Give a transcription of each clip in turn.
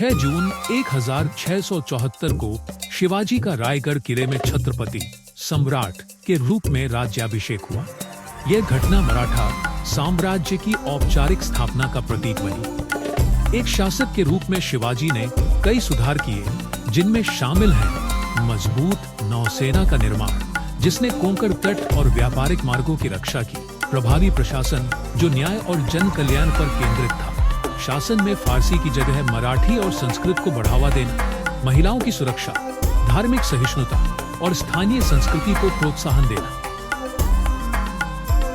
6 जून 1674 को शिवाजी का रायगढ़ किले में छत्रपति सम्राट के रूप में राज्याभिषेक हुआ। यह घटना मराठा साम्राज्य की औपचारिक स्थापना का प्रतीक बनी। एक शासक के रूप में शिवाजी ने कई सुधार किए, जिनमें शामिल है मजबूत नौसेना का निर्माण, जिसने कोंकण तट और व्यापारिक मार्गों की रक्षा की, प्रभावी प्रशासन जो न्याय और जन कल्याण पर केंद्रित था, शासन में फारसी की जगह मराठी और संस्कृत को बढ़ावा देना, महिलाओं की सुरक्षा, धार्मिक सहिष्णुता और स्थानीय संस्कृति को प्रोत्साहन देना।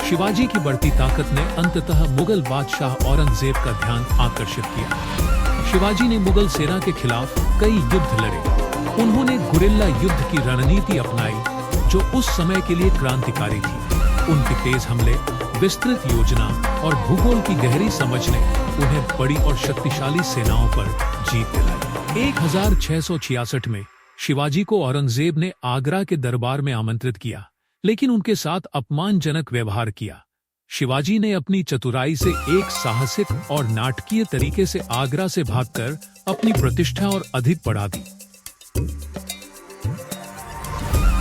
शिवाजी की बढ़ती ताकत ने अंततः मुगल बादशाह औरंगजेब का ध्यान आकर्षित किया। शिवाजी ने मुगल सेना के खिलाफ कई युद्ध लड़े। उन्होंने गुरिल्ला युद्ध की रणनीति अपनाई, जो उस समय के लिए क्रांतिकारी थी। उनके तेज हमले, विस्तृत योजना और भूगोल की गहरी समझ ने उन्हें बड़ी और शक्तिशाली सेनाओं पर जीत दिलाई। 1666 में शिवाजी को औरंगजेब ने आगरा के दरबार में आमंत्रित किया, लेकिन उनके साथ अपमानजनक व्यवहार किया। शिवाजी ने अपनी चतुराई से एक साहसिक और नाटकीय तरीके से आगरा से भागकर अपनी प्रतिष्ठा और अधिक बढ़ा दी।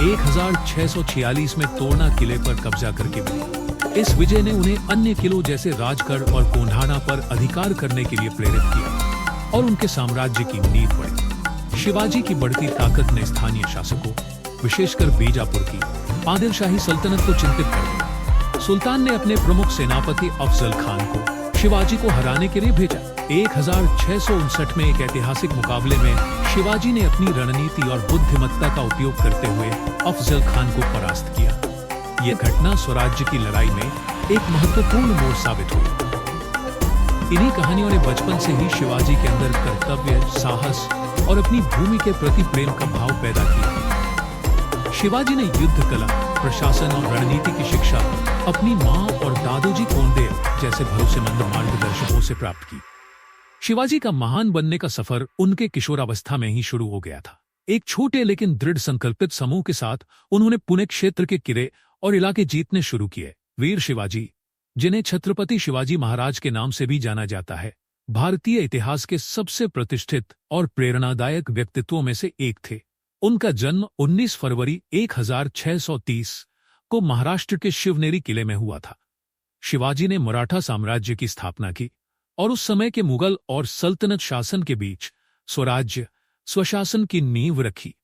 1646 में तोरना किले पर कब्जा करके मिली। इस विजय ने उन्हें अन्य किलों जैसे राजगढ़ और कोंढाणा पर अधिकार करने के लिए प्रेरित किया और उनके साम्राज्य की नींव पड़ी। शिवाजी की बढ़ती ताकत ने स्थानीय शासकों, विशेषकर बीजापुर की आदिलशाही सल्तनत को चिंतित कर दिया। सुल्तान ने अपने प्रमुख सेनापति अफजल खान को शिवाजी को हराने के लिए भेजा। 1659 में एक ऐतिहासिक मुकाबले में शिवाजी ने अपनी रणनीति और बुद्धिमत्ता का उपयोग करते हुए अफजल खान को परास्त किया। यह घटना स्वराज्य की लड़ाई में एक महत्वपूर्ण मोड़ साबित हुई। इन्हीं कहानियों ने बचपन से ही शिवाजी के अंदर कर्तव्य, साहस और अपनी भूमि के प्रति प्रेम का भाव पैदा किया। शिवाजी ने युद्ध कला, प्रशासन और रणनीति की शिक्षा अपनी मां और दादोजी कोंडेल जैसे भरोसेमंद मार्गदर्शकों से प्राप्त की। शिवाजी का महान बनने का सफर उनके किशोरावस्था में ही शुरू हो गया था। एक छोटे लेकिन दृढ़ संकल्पित समूह के साथ उन्होंने पुणे क्षेत्र के किले और इलाके जीतने शुरू किए। वीर शिवाजी, जिन्हें छत्रपति शिवाजी महाराज के नाम से भी जाना जाता है, भारतीय इतिहास के सबसे प्रतिष्ठित और प्रेरणादायक व्यक्तित्वों में से एक थे। उनका जन्म 19 फरवरी 1630 को महाराष्ट्र के शिवनेरी किले में हुआ था। शिवाजी ने मराठा साम्राज्य की स्थापना की और उस समय के मुगल और सल्तनत शासन के बीच स्वराज्य, स्वशासन की नींव रखी।